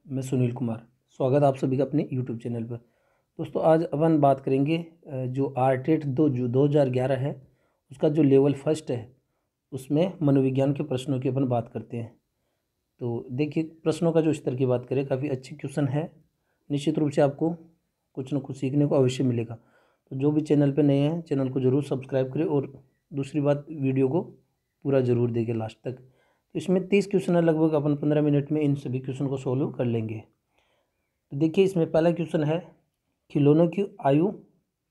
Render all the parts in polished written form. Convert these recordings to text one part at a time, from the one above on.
मैं सुनील कुमार। स्वागत है आप सभी का अपने यूट्यूब चैनल पर। दोस्तों आज अपन बात करेंगे जो आरटेट 2011 है उसका जो लेवल फर्स्ट है उसमें मनोविज्ञान के प्रश्नों की अपन बात करते हैं। तो देखिए प्रश्नों का जो स्तर की बात करें काफ़ी अच्छी क्वेश्चन है। निश्चित रूप से आपको कुछ न कुछ सीखने को अवश्य मिलेगा। तो जो भी चैनल पर नए हैं चैनल को ज़रूर सब्सक्राइब करें और दूसरी बात वीडियो को पूरा ज़रूर देखें लास्ट तक। तो इसमें 30 क्वेश्चन है, लगभग अपन 15 मिनट में इन सभी क्वेश्चन को सॉल्व कर लेंगे। तो देखिए इसमें पहला क्वेश्चन है, खिलौनों की आयु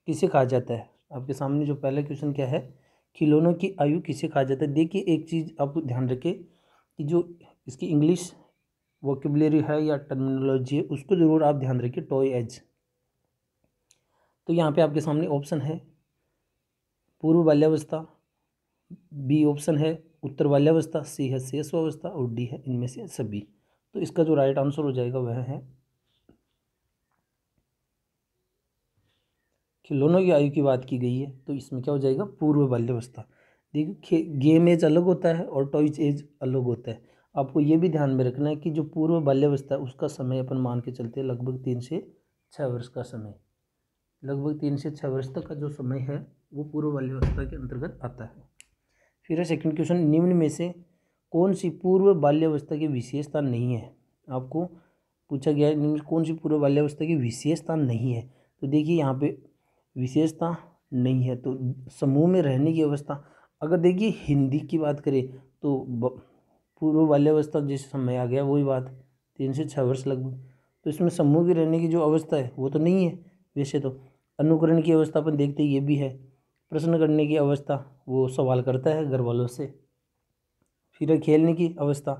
किसे कहा जाता है। आपके सामने जो पहला क्वेश्चन क्या है, खिलौनों की आयु किसे कहा जाता है। देखिए एक चीज़ आप ध्यान रखें कि जो इसकी इंग्लिश वोकेबुलरी है या टर्मिनोलॉजी है उसको ज़रूर आप ध्यान रखिए, टॉय एज। तो यहाँ पे आपके सामने ऑप्शन है पूर्व बाल्यावस्था, बी ऑप्शन है उत्तर बाल्यावस्था, सी है शैशवावस्था और डी है इनमें से सभी। तो इसका जो राइट आंसर हो जाएगा वह है खिलौनों की आयु की बात की गई है तो इसमें क्या हो जाएगा पूर्व बाल्यावस्था। देखिए गेम एज अलग होता है और टॉयज एज अलग होता है। आपको ये भी ध्यान में रखना है कि जो पूर्व बाल्यावस्था है उसका समय अपन मान के चलते हैं लगभग 3 से 6 वर्ष का समय। लगभग 3 से 6 वर्ष तक का जो समय है वो पूर्व बाल्यावस्था के अंतर्गत आता है। फिर है सेकंड क्वेश्चन, निम्न में से कौन सी पूर्व बाल्यावस्था की विशेषता नहीं है। आपको पूछा गया है निम्न में कौन सी पूर्व बाल्यावस्था की विशेषता नहीं है। तो देखिए यहाँ पे विशेषता नहीं है तो समूह में रहने की अवस्था। अगर देखिए हिंदी की बात करें तो पूर्व बाल्यावस्था जिस समय आ गया वही बात 3 से 6 वर्ष लगभग। तो इसमें समूह की रहने की जो अवस्था है वो तो नहीं है। वैसे तो अनुकरण की अवस्था अपन देखते ये भी है। प्रश्न करने की अवस्था वो सवाल करता है घर वालों से। फिर है खेलने की अवस्था।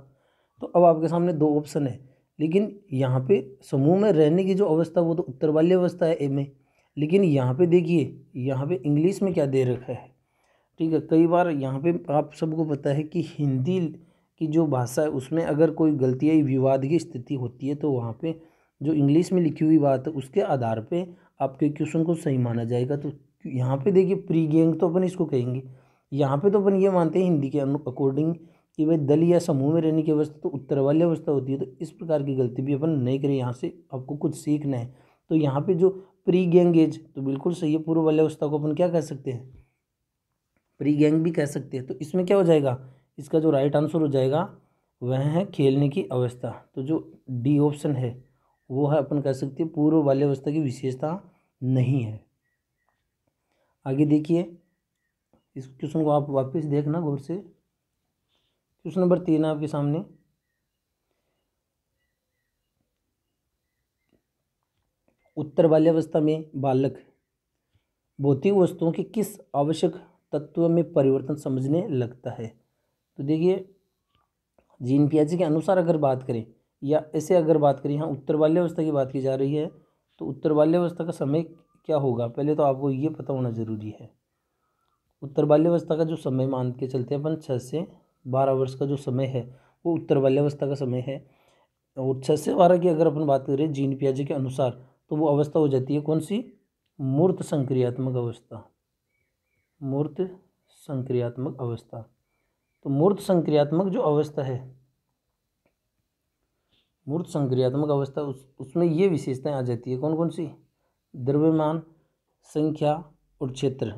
तो अब आपके सामने दो ऑप्शन है, लेकिन यहाँ पे समूह में रहने की जो अवस्था वो तो उत्तर वाली अवस्था है ए में। लेकिन यहाँ पे देखिए यहाँ पे इंग्लिश में क्या दे रखा है। ठीक है, कई बार यहाँ पे आप सबको पता है कि हिंदी की जो भाषा है उसमें अगर कोई गलती या विवाद की स्थिति होती है तो वहाँ पे जो इंग्लिश में लिखी हुई बात है उसके आधार पे आपके क्वेश्चन को सही माना जाएगा। तो यहाँ पे देखिए प्री गैंग तो अपन इसको कहेंगे। यहाँ पे तो अपन ये मानते हैं हिंदी के अकॉर्डिंग कि भाई दल या समूह में रहने की अवस्था तो उत्तर वाली अवस्था होती है। तो इस प्रकार की गलती भी अपन नहीं करें, यहाँ से आपको कुछ सीखना है। तो यहाँ पे जो प्री गैंग एज तो बिल्कुल सही है, पूर्व वाली अवस्था को अपन क्या कह सकते हैं, प्री गैंग भी कह सकते हैं। तो इसमें क्या हो जाएगा, इसका जो राइट आंसर हो जाएगा वह है खेलने की अवस्था। तो जो डी ऑप्शन है वो है अपन कह सकते हैं पूर्व बाल्यावस्था की विशेषता नहीं है। आगे देखिए इस क्वेश्चन को आप वापस देखना गौर से। क्वेश्चन नंबर 3 है आपके सामने, उत्तर बाल्यावस्था में बालक भौतिक वस्तुओं के किस आवश्यक तत्व में परिवर्तन समझने लगता है। तो देखिए जीन पियाजे के अनुसार अगर बात करें या ऐसे अगर बात करें, यहाँ उत्तर बाल्यावस्था की बात की जा रही है तो उत्तर बाल्यावस्था का समय क्या होगा पहले तो आपको ये पता होना जरूरी है। उत्तर बाल्यावस्था का जो समय मान के चलते हैं अपन 6 से 12 वर्ष का जो समय है वो उत्तर बाल्यावस्था का समय है। और 6 से 12 की अगर अपन बात करें जीन पियाजे के अनुसार तो वो अवस्था हो जाती है कौन सी, मूर्त संक्रियात्मक अवस्था। मूर्त संक्रियात्मक अवस्था। तो मूर्त संक्रियात्मक जो अवस्था है, मूर्त संक्रियात्मक अवस्था उसमें ये विशेषताएं आ जाती है कौन कौन सी, द्रव्यमान, संख्या और क्षेत्र।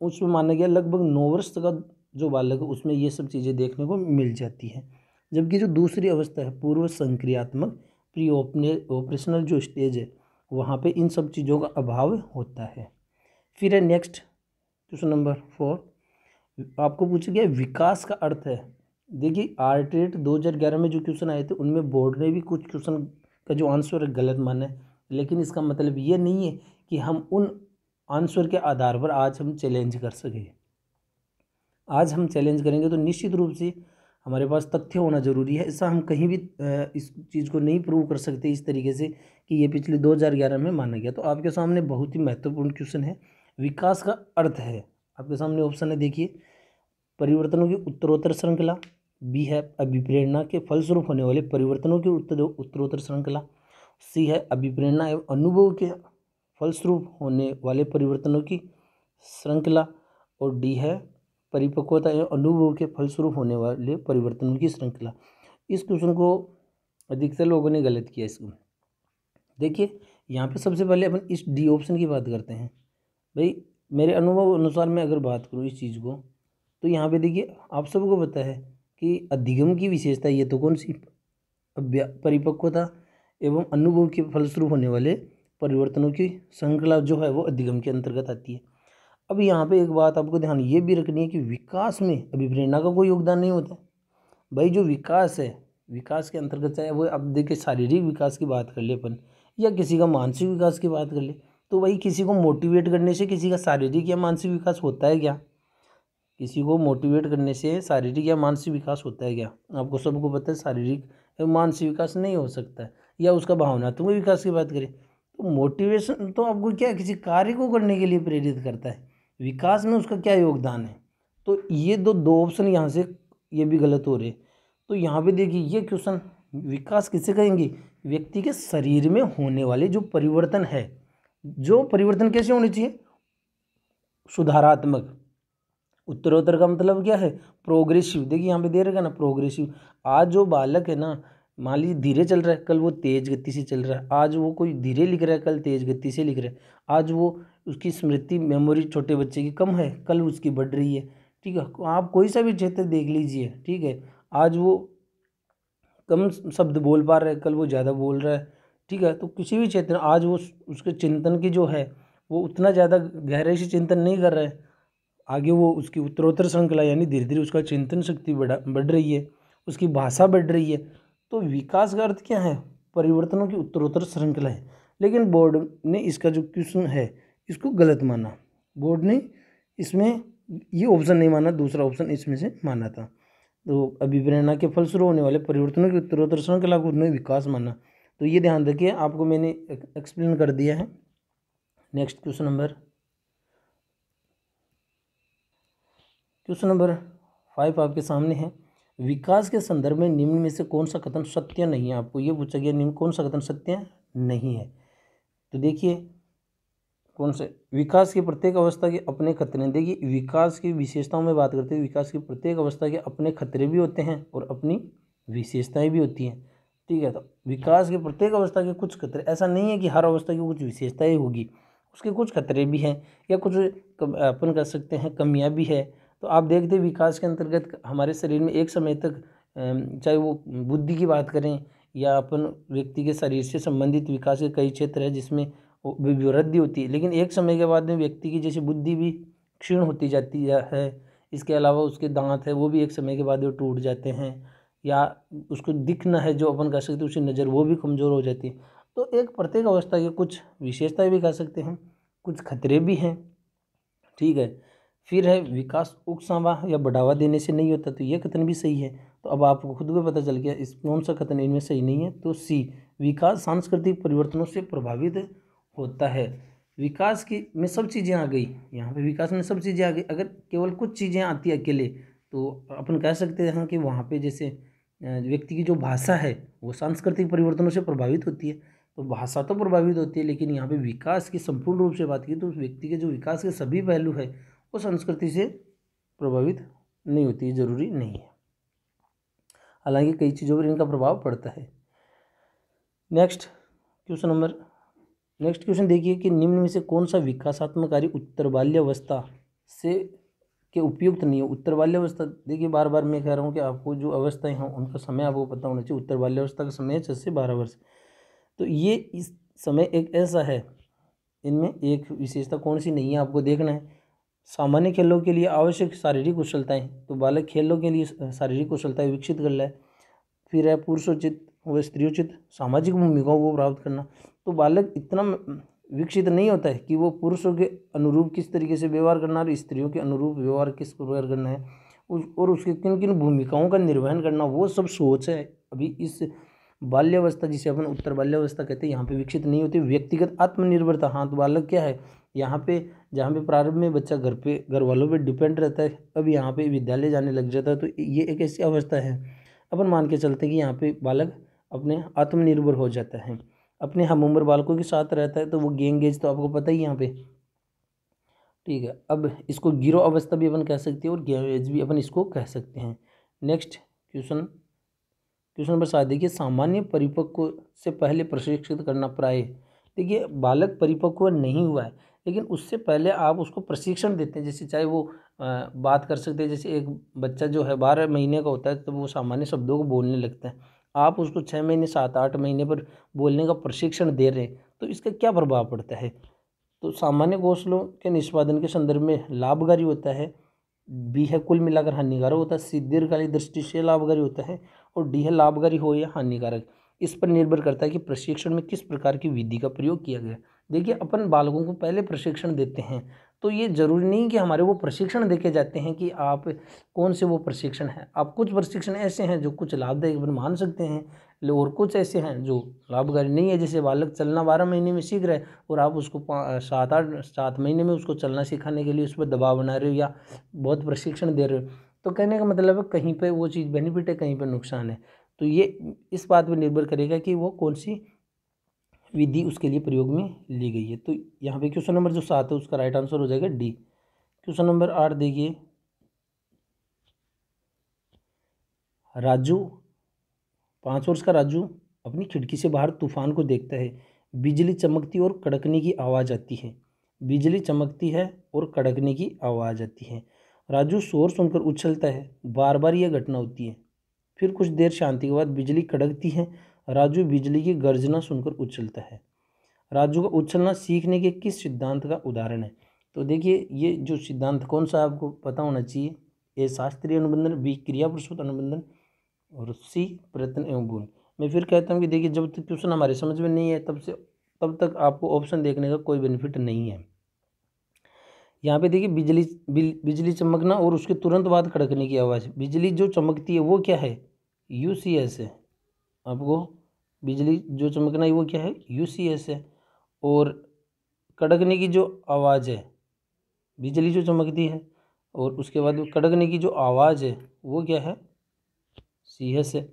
उसमें माना गया लगभग 9 वर्ष का जो बालक है उसमें ये सब चीज़ें देखने को मिल जाती है। जबकि जो दूसरी अवस्था है पूर्व संक्रियात्मक प्री ऑपरेशनल जो स्टेज है वहाँ पे इन सब चीज़ों का अभाव होता है। फिर है नेक्स्ट क्वेश्चन नंबर 4, आपको पूछा गया विकास का अर्थ है। देखिए आरटेट 2011 में जो क्वेश्चन आए थे उनमें बोर्ड ने भी कुछ क्वेश्चन का जो आंसर है गलत माना है, लेकिन इसका मतलब ये नहीं है कि हम उन आंसर के आधार पर आज हम चैलेंज कर सकें। आज हम चैलेंज करेंगे तो निश्चित रूप से हमारे पास तथ्य होना जरूरी है। ऐसा हम कहीं भी इस चीज़ को नहीं प्रूव कर सकते इस तरीके से कि ये पिछले 2011 में माना गया। तो आपके सामने बहुत ही महत्वपूर्ण क्वेश्चन है, विकास का अर्थ है। आपके सामने ऑप्शन है देखिए, परिवर्तनों की उत्तरोत्तर श्रृंखला, बी है अभिप्रेरणा के फलस्वरूप होने वाले परिवर्तनों की उत्तरोत्तर श्रृंखला, सी है अभिप्रेरणा एवं अनुभव के फलस्वरूप होने वाले परिवर्तनों की श्रृंखला, और डी है परिपक्वता एवं अनुभव के फलस्वरूप होने वाले परिवर्तनों की श्रृंखला। इस क्वेश्चन को अधिकतर लोगों ने गलत किया इसको। देखिए यहाँ पे सबसे पहले अपन इस डी ऑप्शन की बात करते हैं। भाई मेरे अनुभव अनुसार मैं अगर बात करूँ इस चीज़ को, तो यहाँ पे देखिए आप सबको पता है कि अधिगम की विशेषता ये तो कौन सी, परिपक्वता एवं अनुभव के फलस्वरूप होने वाले परिवर्तनों की श्रृंखला जो है वो अधिगम के अंतर्गत आती है। अब यहाँ पे एक बात आपको ध्यान ये भी रखनी है कि विकास में अभिप्रेरणा का कोई योगदान नहीं होता। भाई जो विकास है, विकास के अंतर्गत चाहे वो अब देखिए शारीरिक विकास की बात कर ले अपन या किसी का मानसिक विकास की बात कर ले, तो भाई किसी को मोटिवेट करने से किसी का शारीरिक या मानसिक विकास होता है क्या? किसी को मोटिवेट करने से शारीरिक या मानसिक विकास होता है क्या? आपको सबको पता है शारीरिक या मानसिक विकास नहीं हो सकता है। या उसका भावनात्मक विकास की बात करें तो मोटिवेशन तो आपको क्या है, किसी कार्य को करने के लिए प्रेरित करता है। विकास में उसका क्या योगदान है? तो ये दो ऑप्शन यहाँ से ये भी गलत हो रहे। तो यहाँ पे देखिए ये क्वेश्चन विकास किसे कहेंगे? व्यक्ति के शरीर में होने वाले जो परिवर्तन है, जो परिवर्तन कैसे होने चाहिए? सुधारात्मक। उत्तरोत्तर का मतलब क्या है? प्रोग्रेसिव। देखिए यहाँ पे दे रखा ना प्रोग्रेसिव। आज जो बालक है ना, मान लीजिए धीरे चल रहा है, कल वो तेज गति से चल रहा है। आज वो कोई धीरे लिख रहा है, कल तेज गति से लिख रहा है। आज वो उसकी स्मृति मेमोरी छोटे बच्चे की कम है, कल उसकी बढ़ रही है। ठीक है, आप कोई सा भी क्षेत्र देख लीजिए। ठीक है, आज वो कम शब्द बोल पा रहा है, कल वो ज़्यादा बोल रहा है। ठीक है, तो किसी भी क्षेत्र आज वो उसके चिंतन की जो है वो उतना ज़्यादा गहराई से चिंतन नहीं कर रहा है। आगे वो उसकी उत्तरोत्तर श्रृंखला यानी धीरे धीरे उसका चिंतन शक्ति बढ़ रही है, उसकी भाषा बढ़ रही है। तो विकास का अर्थ क्या है? परिवर्तनों की उत्तरोत्तर श्रृंखला है। लेकिन बोर्ड ने इसका जो क्वेश्चन है इसको गलत माना। बोर्ड ने इसमें ये ऑप्शन नहीं माना, दूसरा ऑप्शन इसमें से माना था। तो अभिप्रेरणा के फलस्वरूप होने वाले परिवर्तनों की उत्तरोत्तर श्रृंखला को उन्होंने विकास माना। तो ये ध्यान रखिए, आपको मैंने एक्सप्लेन कर दिया है। नेक्स्ट क्वेश्चन नंबर 5 आपके सामने है। विकास के संदर्भ में निम्न में से कौन सा कथन सत्य नहीं है? आपको ये पूछा गया निम्न कौन सा कथन सत्य नहीं है। तो देखिए कौन से, विकास की प्रत्येक अवस्था के अपने खतरे। देखिए विकास की विशेषताओं में बात करते हैं, विकास की प्रत्येक अवस्था के अपने खतरे भी होते हैं और अपनी विशेषताएं भी होती हैं। ठीक है, तो विकास की प्रत्येक अवस्था के कुछ खतरे, ऐसा नहीं है कि हर अवस्था की कुछ विशेषताएं होगी, उसके कुछ खतरे भी हैं या कुछ अपन कह सकते हैं कमियां भी है। तो आप देखते हैं विकास के अंतर्गत हमारे शरीर में एक समय तक चाहे वो बुद्धि की बात करें या अपन व्यक्ति के शरीर से संबंधित विकास के कई क्षेत्र है जिसमें वृद्धि होती है, लेकिन एक समय के बाद में व्यक्ति की जैसे बुद्धि भी क्षीण होती जाती है। इसके अलावा उसके दांत है वो भी एक समय के बाद वो टूट जाते हैं, या उसको दिखना है जो अपन कह सकते हैं उसकी नज़र वो भी कमज़ोर हो जाती है। तो एक प्रत्येक अवस्था के कुछ विशेषताएं भी कह सकते हैं, कुछ खतरे भी हैं। ठीक है, फिर है विकास उकसावा या बढ़ावा देने से नहीं होता, तो ये कथन भी सही है। तो अब आपको खुद को पता चल गया इस कौन सा कथन इनमें सही नहीं है। तो सी, विकास सांस्कृतिक परिवर्तनों से प्रभावित होता है। विकास की में सब चीज़ें आ गई, यहाँ पे विकास में सब चीज़ें आ गई। अगर केवल कुछ चीज़ें आती है अकेले तो अपन कह सकते हैं कि वहाँ पे जैसे व्यक्ति की जो भाषा है वो सांस्कृतिक परिवर्तनों से प्रभावित होती है। तो भाषा तो प्रभावित होती है, लेकिन यहाँ पे विकास की संपूर्ण रूप से बात की तो उस व्यक्ति के जो विकास के सभी पहलू है वो संस्कृति से प्रभावित नहीं होती, ज़रूरी नहीं है। हालांकि कई चीज़ों पर इनका प्रभाव पड़ता है। नेक्स्ट क्वेश्चन देखिए कि निम्न में से कौन सा विकासात्मक कार्य उत्तर बाल्यावस्था से के उपयुक्त नहीं है? उत्तर बाल्यावस्था, देखिए बार बार मैं कह रहा हूँ कि आपको जो अवस्थाएं हैं उनका समय आपको पता होना चाहिए। उत्तर बाल्यावस्था का समय है 6 से 12 वर्ष। तो ये इस समय एक ऐसा है, इनमें एक विशेषता कौन सी नहीं है आपको देखना है। सामान्य खेलों के लिए आवश्यक शारीरिक कुशलताएं, तो बालक खेलों के लिए शारीरिक कुशलताएं विकसित कर ले। फिर है पुरुषोचित व स्त्रियोचित सामाजिक भूमिकाओं को प्राप्त करना। तो बालक इतना विकसित नहीं होता है कि वो पुरुषों के अनुरूप किस तरीके से व्यवहार करना और स्त्रियों के अनुरूप व्यवहार किस प्रकार करना है, और उसके किन किन भूमिकाओं का निर्वहन करना, वो सब सोच है अभी इस बाल्यावस्था जिसे अपन उत्तर बाल्यावस्था कहते हैं यहाँ पे विकसित नहीं होती। व्यक्तिगत आत्मनिर्भरता, हाँ तो बालक क्या है यहाँ पे, जहाँ पे प्रारंभ में बच्चा घर वालों पे डिपेंड रहता है, अब यहाँ पे विद्यालय जाने लग जाता है। तो ये एक ऐसी अवस्था है अपन मान के चलते हैं कि यहाँ पे बालक अपने आत्मनिर्भर हो जाता है, अपने हम उम्र बालकों के साथ रहता है। तो वो गैंग एज तो आपको पता ही यहाँ पे। ठीक है, अब इसको गिरो अवस्था भी अपन कह सकते हैं और गैंग एज भी अपन इसको कह सकते हैं। नेक्स्ट क्वेश्चन क्वेश्चन नंबर 7 देखिए, सामान्य परिपक्व से पहले प्रशिक्षित करना प्राय। देखिए बालक परिपक्व नहीं हुआ है, लेकिन उससे पहले आप उसको प्रशिक्षण देते हैं, जैसे चाहे वो बात कर सकते हैं। जैसे एक बच्चा जो है 12 महीने का होता है तब वो सामान्य शब्दों को बोलने लगता है, आप उसको 6 महीने 7-8 महीने पर बोलने का प्रशिक्षण दे रहे हैं, तो इसका क्या प्रभाव पड़ता है। तो सामान्य कौशलों के निष्पादन के संदर्भ में लाभकारी होता है। बी है कुल मिलाकर हानिकारक होता है। सी दीर्घकालिक दृष्टि से लाभकारी होता है। और डी है लाभकारी हो या हानिकारक। इस पर निर्भर करता है कि प्रशिक्षण में किस प्रकार की विधि का प्रयोग किया गया। देखिए अपन बालकों को पहले प्रशिक्षण देते हैं, तो ये जरूरी नहीं कि हमारे वो प्रशिक्षण देके जाते हैं कि आप कौन से वो प्रशिक्षण है। आप कुछ प्रशिक्षण ऐसे हैं जो कुछ लाभदायक अपन मान सकते हैं, और कुछ ऐसे हैं जो लाभकारी नहीं है। जैसे बालक चलना 12 महीने में सीख रहा है और आप उसको 7 महीने में उसको चलना सिखाने के लिए उस पर दबाव बना रहे हो या बहुत प्रशिक्षण दे रहे हो, तो कहने का मतलब है कहीं पे वो चीज़ बेनिफिट है, कहीं पे नुकसान है। तो ये इस बात पर निर्भर करेगा कि वो कौन सी विधि उसके लिए प्रयोग में ली गई है। तो यहाँ पे क्वेश्चन नंबर जो 7 है उसका राइट आंसर हो जाएगा डी। क्वेश्चन नंबर 8 देखिए, राजू 5 वर्ष का राजू अपनी खिड़की से बाहर तूफान को देखता है। बिजली चमकती और कड़कने की आवाज़ आती है। बिजली चमकती है और कड़कने की आवाज़ आती है। राजू शोर सुनकर उछलता है। बार बार यह घटना होती है। फिर कुछ देर शांति के बाद बिजली कड़कती है। राजू बिजली की गर्जना सुनकर उछलता है। राजू का उछलना सीखने के किस सिद्धांत का उदाहरण है। तो देखिए ये जो सिद्धांत कौन सा आपको पता होना चाहिए। ए शास्त्रीय अनुबंधन, बी क्रिया प्रसूत अनुबंधन और सी प्रयत्न एवं गुण। मैं फिर कहता हूँ कि देखिए जब तक क्वेश्चन हमारे समझ में नहीं है तब तक आपको ऑप्शन देखने का कोई बेनिफिट नहीं है। यहाँ पे देखिए बिजली चमकना और उसके तुरंत बाद कड़कने की आवाज़। बिजली जो चमकती है वो क्या है, यूसीएस है। आपको बिजली जो चमकना है वो क्या है, यूसीएस है। और कड़कने की जो आवाज़ है, बिजली जो चमकती है और उसके बाद कड़कने की जो आवाज़ है वो क्या है, सीएस है।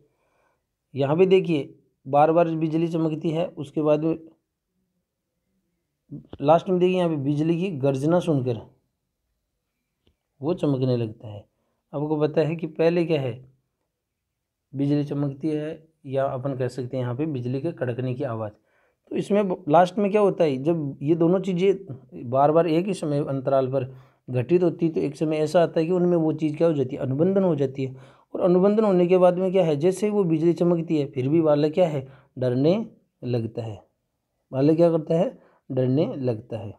यहाँ पे देखिए बार बार बिजली चमकती है, उसके बाद लास्ट में देखिए यहाँ पे बिजली की गर्जना सुनकर वो चमकने लगता है। आपको पता है कि पहले क्या है, बिजली चमकती है या अपन कह सकते हैं यहाँ पे बिजली के कड़कने की आवाज़। तो इसमें लास्ट में क्या होता है, जब ये दोनों चीज़ें बार बार एक ही समय अंतराल पर घटित होती है तो एक समय ऐसा आता है कि उनमें वो चीज़ क्या हो जाती है, अनुबंधन हो जाती है। और अनुबंधन होने के बाद में क्या है, जैसे ही वो बिजली चमकती है फिर भी बालक क्या है, डरने लगता है। बालक क्या करता है, डरने लगता है।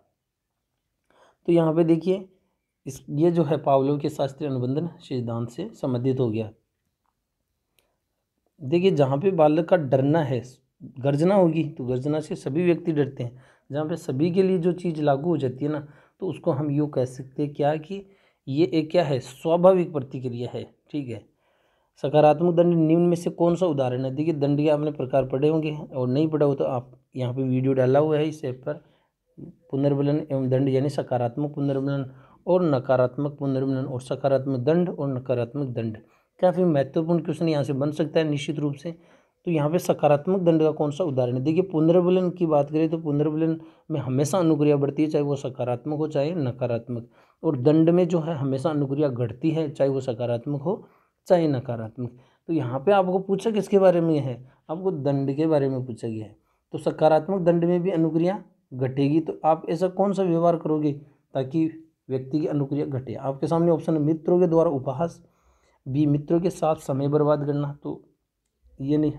तो यहाँ पे देखिए ये जो है पावलोव के शास्त्रीय अनुबंधन सिद्धांत से संबंधित हो गया। देखिए जहाँ पे बालक का डरना है, गर्जना होगी तो गर्जना से सभी व्यक्ति डरते हैं। जहाँ पे सभी के लिए जो चीज़ लागू हो जाती है ना, तो उसको हम यूँ कह सकते हैं क्या कि ये एक क्या है, स्वाभाविक प्रतिक्रिया है। ठीक है। सकारात्मक दंड निम्न में से कौन सा उदाहरण है। देखिए दंड के आपने प्रकार पढ़े होंगे और नहीं पढ़ा हो तो आप यहाँ पे वीडियो डाला हुआ है इस ऐप पर। पुनर्बलन एवं दंड यानी सकारात्मक पुनर्बलन और नकारात्मक पुनर्बलन, और सकारात्मक दंड और नकारात्मक दंड। काफ़ी महत्वपूर्ण क्वेश्चन यहाँ से बन सकता है निश्चित रूप से। तो यहाँ पे सकारात्मक दंड का कौन सा उदाहरण है। देखिए पुनर्बलन की बात करें तो पुनर्बलन में हमेशा अनुक्रिया बढ़ती है, चाहे वो सकारात्मक हो चाहे नकारात्मक। और दंड में जो है हमेशा अनुक्रिया घटती है, चाहे वो सकारात्मक हो चाहे नकारात्मक। तो यहाँ पे आपको पूछा किसके बारे में है, आपको दंड के बारे में पूछा गया है। तो सकारात्मक दंड में भी अनुक्रिया घटेगी, तो आप ऐसा कौन सा व्यवहार करोगे ताकि व्यक्ति की अनुक्रिया घटे। आपके सामने ऑप्शन है मित्रों के द्वारा उपहास, बी मित्रों के साथ समय बर्बाद करना, तो ये नहीं।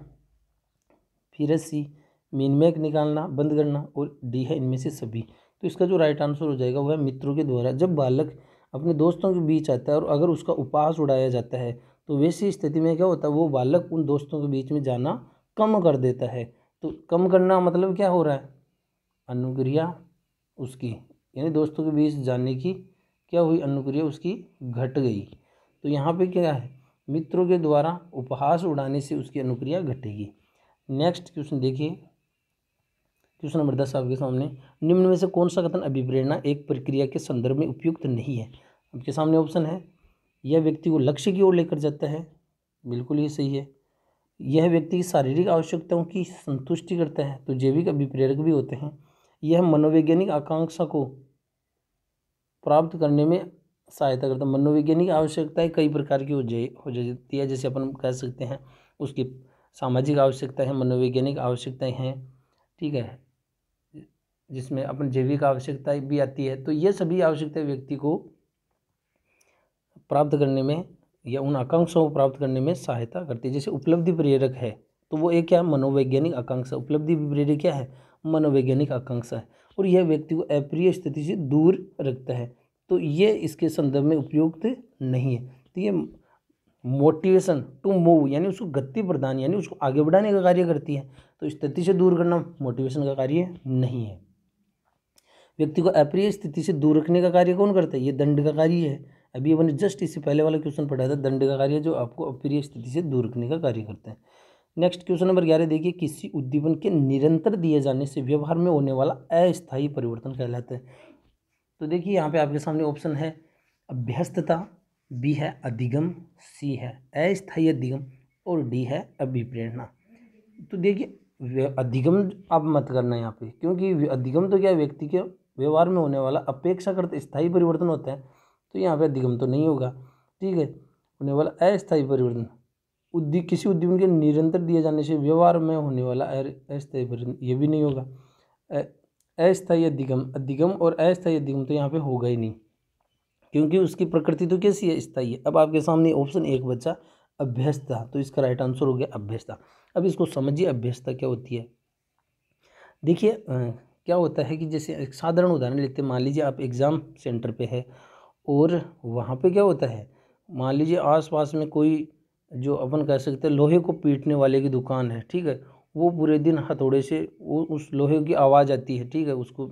फिर सी मिनमेक निकालना बंद करना, और डी है इनमें से सभी। तो इसका जो राइट आंसर हो जाएगा वह है मित्रों के द्वारा। जब बालक अपने दोस्तों के बीच आता है और अगर उसका उपहास उड़ाया जाता है तो वैसी स्थिति में क्या होता है, वो बालक उन दोस्तों के बीच में जाना कम कर देता है। तो कम करना मतलब क्या हो रहा है, अनुक्रिया उसकी यानी दोस्तों के बीच जाने की क्या हुई, अनुक्रिया उसकी घट गई। तो यहाँ पे क्या है, मित्रों के द्वारा उपहास उड़ाने से उसकी अनुक्रिया घटेगी। नेक्स्ट क्वेश्चन देखिए, क्वेश्चन नंबर 10 आपके सामने। निम्न में से कौन सा कथन अभिप्रेरणा एक प्रक्रिया के संदर्भ में उपयुक्त नहीं है। आपके सामने ऑप्शन है, यह व्यक्ति को लक्ष्य की ओर लेकर जाता है, बिल्कुल ये सही है। यह व्यक्ति की शारीरिक आवश्यकताओं की संतुष्टि करता है, तो जैविक अभिप्रेरक भी होते हैं। यह मनोवैज्ञानिक आकांक्षा को प्राप्त करने में सहायता करता है। मनोवैज्ञानिक आवश्यकताएं कई प्रकार की हो जाती है, जैसे अपन कह सकते हैं उसकी सामाजिक आवश्यकताएं हैं, मनोवैज्ञानिक आवश्यकताएं हैं, ठीक है, जिसमें अपन जैविक आवश्यकताएं भी आती है। तो ये सभी आवश्यकताएं व्यक्ति को प्राप्त करने में या उन आकांक्षाओं को प्राप्त करने में सहायता करती है। जैसे उपलब्धि प्रेरक है तो वो एक क्या है, मनोवैज्ञानिक आकांक्षा। उपलब्धि प्रेरक क्या है, मनोवैज्ञानिक आकांक्षा है, और यह व्यक्ति को अप्रिय स्थिति से दूर रखता है। तो ये इसके संदर्भ में उपयुक्त नहीं है। तो ये मोटिवेशन टू मूव यानी उसको गति प्रदान यानी उसको आगे बढ़ाने का कार्य करती है। तो स्थिति से दूर करना मोटिवेशन का कार्य नहीं है। व्यक्ति को अप्रिय स्थिति से दूर रखने का कार्य कौन करता है, ये दंड का कार्य है। अभी अपन जस्ट इससे पहले वाला क्वेश्चन पढ़ा था, दंड का कार्य जो आपको अप्रिय स्थिति से दूर रखने का कार्य करता है। नेक्स्ट क्वेश्चन नंबर 11 देखिए, किसी उद्दीपन के निरंतर दिए जाने से व्यवहार में होने वाला अस्थायी परिवर्तन कहलाता है। तो देखिए यहाँ पे आपके सामने ऑप्शन है अभ्यस्तता, बी है अधिगम, सी है अस्थायी अधिगम और डी है अभिप्रेरणा। तो देखिए अधिगम आप मत करना यहाँ पे, क्योंकि अधिगम तो क्या व्यक्ति के व्यवहार में होने वाला अपेक्षाकृत स्थायी परिवर्तन होता है। तो यहाँ पे अधिगम तो नहीं होगा, ठीक है। होने वाला अस्थायी परिवर्तन, किसी उद्दीपन के निरंतर दिए जाने से व्यवहार में होने वाला अस्थायी परिवर्तन, ये भी नहीं होगा। अस्थायी अधिगम और अस्थायी अधिगम तो यहाँ पे होगा ही नहीं, क्योंकि उसकी प्रकृति तो कैसी है, स्थायी है। अब आपके सामने ऑप्शन एक बचा अभ्यस्तता, तो इसका राइट आंसर हो गया अभ्यस्तता। अब इसको समझिए अभ्यस्तता क्या होती है। देखिए क्या होता है कि जैसे एक साधारण उदाहरण लेते हैं, मान लीजिए आप एग्ज़ाम सेंटर पे है और वहाँ पे क्या होता है, मान लीजिए आसपास में कोई जो अपन कह सकते हैं लोहे को पीटने वाले की दुकान है, ठीक है। वो पूरे दिन हथौड़े से वो उस लोहे की आवाज़ आती है, ठीक है, उसको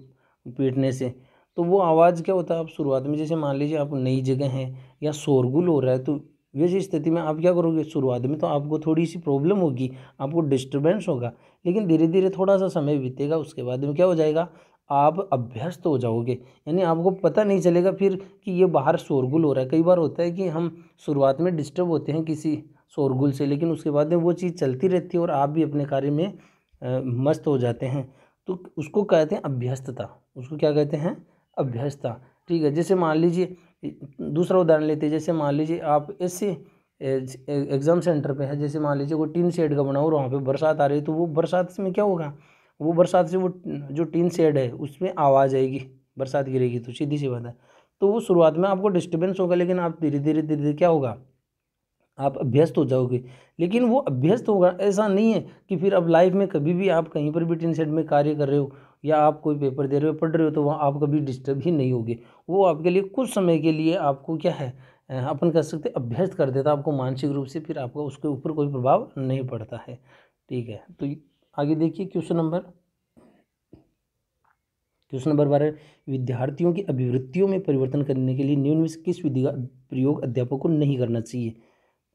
पीटने से। तो वो आवाज़ क्या होता है, आप शुरुआत में जैसे मान लीजिए आप नई जगह हैं या शोरगुल हो रहा है, तो वैसी स्थिति में आप क्या करोगे, शुरुआत में तो आपको थोड़ी सी प्रॉब्लम होगी, आपको डिस्टर्बेंस होगा, लेकिन धीरे धीरे थोड़ा सा समय बीतेगा, उसके बाद में क्या हो जाएगा, आप अभ्यस्त हो जाओगे। यानी आपको पता नहीं चलेगा फिर कि ये बाहर शोरगुल हो रहा है। कई बार होता है कि हम शुरुआत में डिस्टर्ब होते हैं किसी शोरगुल से, लेकिन उसके बाद में वो चीज़ चलती रहती है और आप भी अपने कार्य में मस्त हो जाते हैं। तो उसको कहते हैं अभ्यस्तता, उसको क्या कहते हैं, अभ्यस्तता, ठीक है। जैसे मान लीजिए दूसरा उदाहरण लेते हैं, जैसे मान लीजिए आप ऐसे एग्ज़ाम सेंटर पे है, जैसे मान लीजिए वो टीन शेड का बना हो और वहाँ पे बरसात आ रही है, तो वो बरसात में क्या होगा, वो बरसात से वो जो टीन शेड है उसमें आवाज़ आएगी, बरसात गिरेगी, तो सीधी सी बात है। तो वो शुरुआत में आपको डिस्टर्बेंस होगा, लेकिन आप धीरे धीरे क्या होगा, आप अभ्यस्त हो जाओगे। लेकिन वो अभ्यस्त होगा ऐसा नहीं है कि फिर अब लाइफ में कभी भी आप कहीं पर भी टीन शेड में कार्य कर रहे हो या आप कोई पेपर दे रहे हो, पढ़ रहे हो, तो वहाँ आप कभी डिस्टर्ब ही नहीं होगे। वो आपके लिए कुछ समय के लिए आपको क्या है, अपन कह सकते अभ्यस्त कर देता आपको मानसिक रूप से, फिर आपको उसके ऊपर कोई प्रभाव नहीं पड़ता है, ठीक है। तो आगे देखिए क्वेश्चन नंबर 12, विद्यार्थियों की अभिवृत्तियों में परिवर्तन करने के लिए निम्न में से किस विधि का प्रयोग अध्यापक को नहीं करना चाहिए,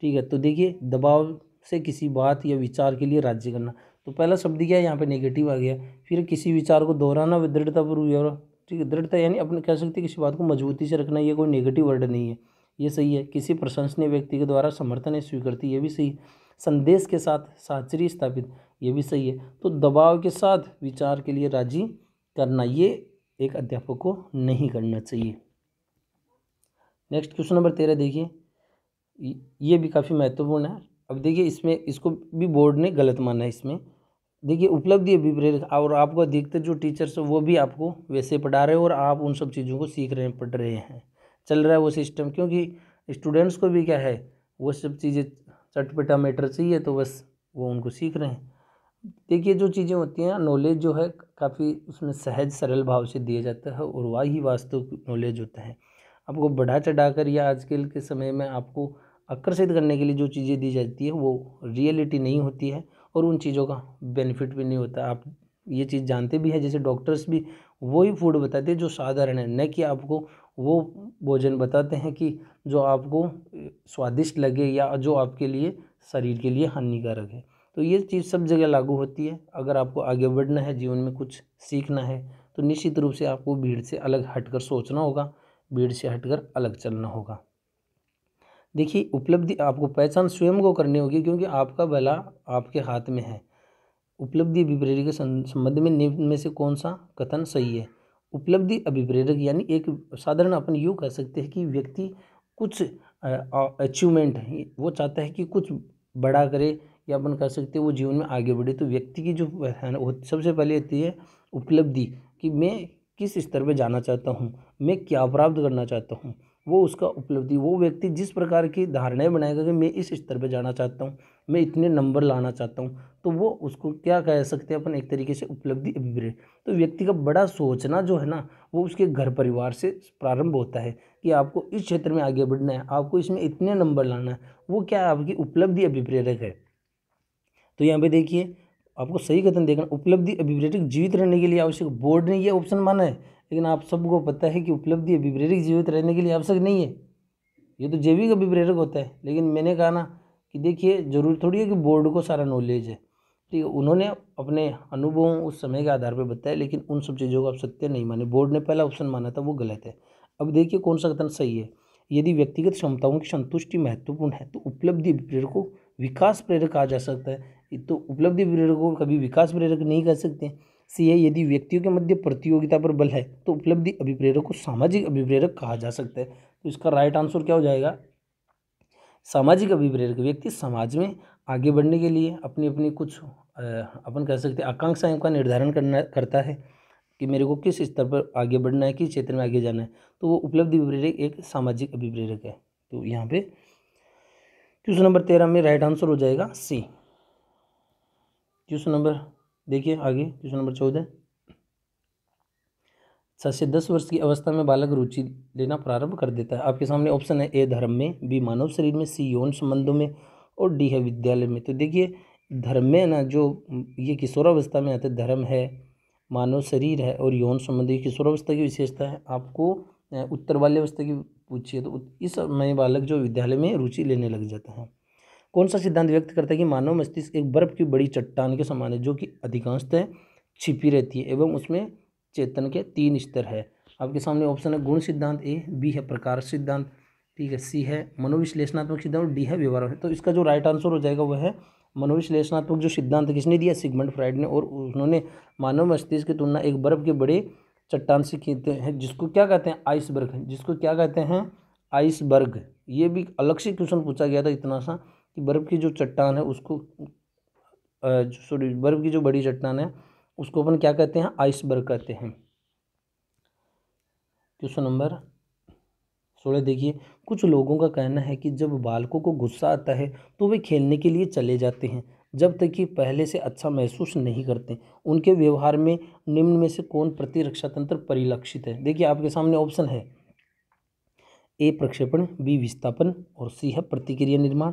ठीक है। तो देखिए दबाव से किसी बात या विचार के लिए राज्य करना, तो पहला शब्द क्या है यहाँ पे नेगेटिव आ गया। फिर किसी विचार को दोहराना व दृढ़तापूर्वक, ठीक है, दृढ़ता यानी अपने कह सकते हैं किसी बात को मजबूती से रखना, ये कोई नेगेटिव वर्ड नहीं है, ये सही है। किसी प्रशंसनीय व्यक्ति के द्वारा समर्थन या स्वीकृति, ये भी सही। संदेश के साथ साहचर्य स्थापित, ये भी सही है। तो दबाव के साथ विचार के लिए राजी करना, ये एक अध्यापक को नहीं करना चाहिए। नेक्स्ट क्वेश्चन नंबर 13 देखिए, ये भी काफ़ी महत्वपूर्ण है। अब देखिए इसमें इसको भी बोर्ड ने गलत माना है। इसमें देखिए उपलब्धि अभिप्रेरक, और आपको अधिकतर जो टीचर्स हैं वो भी आपको वैसे पढ़ा रहे हैं और आप उन सब चीज़ों को सीख रहे हैं, पढ़ रहे हैं, चल रहा है वो सिस्टम, क्योंकि स्टूडेंट्स को भी क्या है, वो सब चीज़ें चटपटा मैटर चाहिए, तो बस वो उनको सीख रहे हैं। देखिए जो चीज़ें होती हैं, नॉलेज जो है काफ़ी उसमें सहज सरल भाव से दिया जाता है और वही वास्तविक नॉलेज होता है। आपको बढ़ा चढ़ाकर या आजकल के समय में आपको आकर्षित करने के लिए जो चीज़ें दी जाती है वो रियलिटी नहीं होती है और उन चीज़ों का बेनिफिट भी नहीं होता। आप ये चीज़ जानते भी हैं, जैसे डॉक्टर्स भी वही फूड बताते हैं जो साधारण है, न कि आपको वो भोजन बताते हैं कि जो आपको स्वादिष्ट लगे या जो आपके लिए शरीर के लिए हानिकारक है। तो ये चीज़ सब जगह लागू होती है। अगर आपको आगे बढ़ना है, जीवन में कुछ सीखना है, तो निश्चित रूप से आपको भीड़ से अलग हटकर सोचना होगा, भीड़ से हटकर अलग चलना होगा। देखिए उपलब्धि आपको पहचान स्वयं को करनी होगी, क्योंकि आपका भला आपके हाथ में है। उपलब्धि अभिप्रेरक के संबंध में निम्न में से कौन सा कथन सही है। उपलब्धि अभिप्रेरक यानी एक साधारण अपन यूँ कह सकते हैं कि व्यक्ति कुछ अचीवमेंट है, वो चाहता है कि कुछ बड़ा करे या अपन कह सकते हैं वो जीवन में आगे बढ़े। तो व्यक्ति की जो है ना वो सबसे पहले होती है उपलब्धि, कि मैं किस स्तर पे जाना चाहता हूँ, मैं क्या प्राप्त करना चाहता हूँ, वो उसका उपलब्धि। वो व्यक्ति जिस प्रकार की धारणाएं बनाएगा कि मैं इस स्तर पे जाना चाहता हूँ, मैं इतने नंबर लाना चाहता हूँ, तो वो उसको क्या कह सकते हैं अपन, एक तरीके से उपलब्धि अभिप्रेत। तो व्यक्ति का बड़ा सोचना जो है ना वो उसके घर परिवार से प्रारंभ होता है कि आपको इस क्षेत्र में आगे बढ़ना है, आपको इसमें इतने नंबर लाना है, वो क्या है, आपकी उपलब्धि अभिप्रेरक है। तो यहाँ पे देखिए आपको सही कथन देखना, उपलब्धि अभिप्रेरक जीवित रहने के लिए आवश्यक। बोर्ड ने ये ऑप्शन माना है, लेकिन आप सबको पता है कि उपलब्धि अभिप्रेरक जीवित रहने के लिए आवश्यक नहीं है, ये तो जैविक अभिप्रेरक होता है। लेकिन मैंने कहा ना कि देखिए जरूरी थोड़ी है कि बोर्ड को सारा नॉलेज है, ठीक है, उन्होंने अपने अनुभवों उस समय के आधार पर बताया, लेकिन उन सब चीज़ों को आप सत्य नहीं माने। बोर्ड ने पहला ऑप्शन माना था वो गलत है। अब देखिए कौन सा कथन सही है। यदि व्यक्तिगत क्षमताओं की संतुष्टि महत्वपूर्ण है तो उपलब्धि प्रेरक को विकास प्रेरक कहा जा सकता है। तो उपलब्धि प्रेरक को कभी विकास प्रेरक नहीं कह सकते। सी है, यदि व्यक्तियों के मध्य प्रतियोगिता पर बल है तो उपलब्धि अभिप्रेरक को सामाजिक अभिप्रेरक कहा जा सकता है। तो इसका राइट आंसर क्या हो जाएगा, सामाजिक अभिप्रेरक। व्यक्ति समाज में आगे बढ़ने के लिए अपनी अपनी कुछ अपन कह सकते हैं आकांक्षाओं का निर्धारण करता है कि मेरे को किस स्तर पर आगे बढ़ना है, किस क्षेत्र में आगे जाना है, तो वो उपलब्धि अभिप्रेरक एक सामाजिक अभिप्रेरक है। तो यहाँ पे क्वेश्चन नंबर 13 में राइट आंसर हो जाएगा सी। क्वेश्चन नंबर देखिए आगे, क्वेश्चन नंबर 14। 7 से 10 वर्ष की अवस्था में बालक रुचि लेना प्रारंभ कर देता है। आपके सामने ऑप्शन है, ए धर्म में, बी मानव शरीर में, सी यौन संबंधों में, और डी है विद्यालय में। तो देखिए धर्म में ना जो ये किशोरावस्था में आते, धर्म है, मानव शरीर है और यौन संबंध, ये किशोरावस्था की विशेषता है। आपको उत्तर बाल्यावस्था की पूछिए तो इस समय बालक जो विद्यालय में रुचि लेने लग जाता है। कौन सा सिद्धांत व्यक्त करता है कि मानव मस्तिष्क एक बर्फ की बड़ी चट्टान के समान है जो कि अधिकांशतः छिपी रहती है एवं उसमें चेतन के 3 स्तर है। आपके सामने ऑप्शन है गुण सिद्धांत ए, बी है प्रकार सिद्धांत, ठीक है, सी है मनोविश्लेषणात्मक सिद्धांत और डी है व्यवहार। तो इसका जो राइट आंसर हो जाएगा वह है मनोविश्लेषणात्मक जो सिद्धांत किसने दिया, सिगमंड फ्राइड ने, और उन्होंने मानव मस्तिष्क की तुलना एक बर्फ के बड़े चट्टान से की है जिसको क्या कहते हैं, आइसबर्ग, जिसको क्या कहते हैं, आइसबर्ग। ये भी अलग से क्वेश्चन पूछा गया था इतना सा कि बर्फ की जो चट्टान है उसको सॉरी बर्फ की जो बड़ी चट्टान है उसको अपन क्या कहते हैं, आइसबर्ग कहते हैं। क्वेश्चन नंबर 16 देखिए, कुछ लोगों का कहना है कि जब बालकों को गुस्सा आता है तो वे खेलने के लिए चले जाते हैं जब तक कि पहले से अच्छा महसूस नहीं करते। उनके व्यवहार में निम्न में से कौन प्रतिरक्षा तंत्र परिलक्षित है। देखिए आपके सामने ऑप्शन है, ए प्रक्षेपण, बी विस्थापन, और सी है प्रतिक्रिया निर्माण,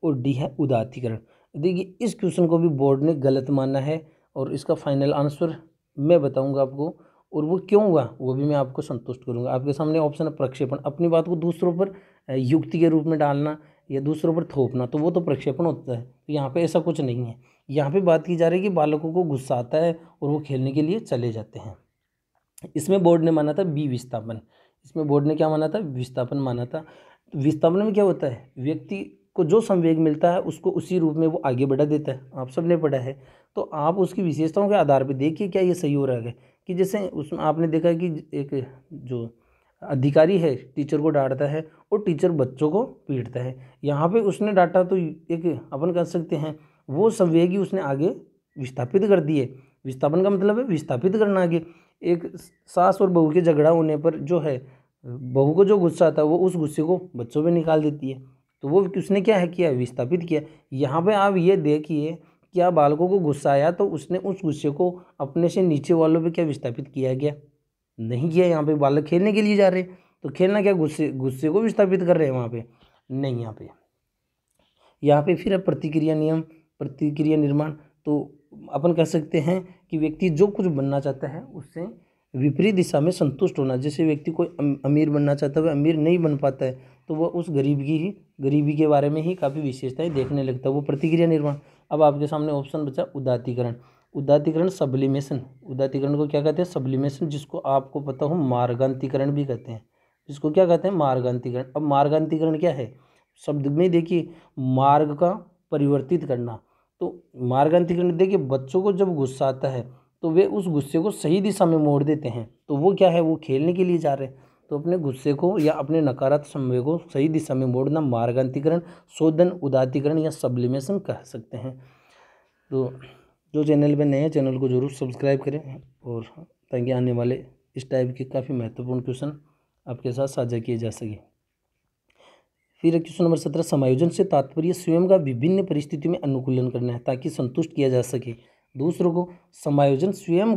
और डी है उदात्तीकरण। देखिए इस क्वेश्चन को भी बोर्ड ने गलत माना है और इसका फाइनल आंसर मैं बताऊंगा आपको, और वो क्यों हुआ वो भी मैं आपको संतुष्ट करूंगा। आपके सामने ऑप्शन है प्रक्षेपण, अपनी बात को दूसरों पर युक्ति के रूप में डालना या दूसरों पर थोपना, तो वो तो प्रक्षेपण होता है। तो यहाँ पे ऐसा कुछ नहीं है, यहाँ पे बात की जा रही है कि बालकों को गुस्सा आता है और वो खेलने के लिए चले जाते हैं। इसमें बोर्ड ने माना था बी विस्थापन, इसमें बोर्ड ने क्या माना था, विस्थापन माना था। तो विस्थापन में क्या होता है, व्यक्ति को जो संवेग मिलता है उसको उसी रूप में वो आगे बढ़ा देता है, आप सबने पढ़ा है। तो आप उसकी विशेषताओं के आधार पर देखिए क्या ये सही हो रहा है कि जैसे उसमें आपने देखा है कि एक जो अधिकारी है टीचर को डांटता है और टीचर बच्चों को पीटता है। यहाँ पे उसने डांटा तो एक अपन कह सकते हैं वो संवेग ही उसने आगे विस्थापित कर दिए। विस्थापन का मतलब है विस्थापित करना आगे। एक सास और बहू के झगड़ा होने पर जो है बहू को जो गुस्सा आता है वो उस गुस्से को बच्चों पे निकाल देती है, तो वो उसने क्या है किया, विस्थापित किया। यहाँ पे आप ये देखिए क्या बालकों को गुस्सा आया तो उसने उस गुस्से को अपने से नीचे वालों पे क्या विस्थापित किया गया, नहीं किया। यहाँ पे बालक खेलने के लिए जा रहे हैं तो खेलना क्या, गुस्से को विस्थापित कर रहे हैं वहाँ पे नहीं। यहाँ पे फिर है प्रतिक्रिया नियम, प्रतिक्रिया निर्माण। तो अपन कह सकते हैं कि व्यक्ति जो कुछ बनना चाहता है उससे विपरीत दिशा में संतुष्ट होना। जैसे व्यक्ति कोई अमीर बनना चाहता है वह अमीर नहीं बन पाता है तो वह उस गरीबी के बारे में ही काफ़ी विशेषताएं देखने लगता है, वो प्रतिक्रिया निर्माण। अब आपके सामने ऑप्शन बचा उदात्तीकरण। उदात्तीकरण सब्लिमेशन, उदात्तीकरण को क्या कहते हैं, सब्लिमेशन, जिसको आपको पता हो मार्गांतीकरण भी कहते हैं। जिसको क्या कहते हैं, मार्गांतीकरण। अब मार्गांतीकरण क्या है, शब्द में देखिए मार्ग का परिवर्तित करना। तो मार्गांतीकरण देखिए बच्चों को जब गुस्सा आता है तो वे उस गुस्से को सही दिशा में मोड़ देते हैं, तो वो क्या है, वो खेलने के लिए जा रहे हैं। तो अपने गुस्से को या अपने नकारात्मक संवेगों को सही दिशा में मोड़ना मार्गांतरीकरण, शोधन, उदात्तीकरण या सब्लिमेशन कह सकते हैं। तो जो चैनल पे नए हैं चैनल को जरूर सब्सक्राइब करें, और ताकि आने वाले इस टाइप के काफ़ी महत्वपूर्ण क्वेश्चन आपके साथ साझा किए जा सके। फिर क्वेश्चन नंबर 17, समायोजन से तात्पर्य स्वयं का विभिन्न परिस्थितियों में अनुकूलन करना है ताकि संतुष्ट किया जा सके दूसरों को। समायोजन स्वयं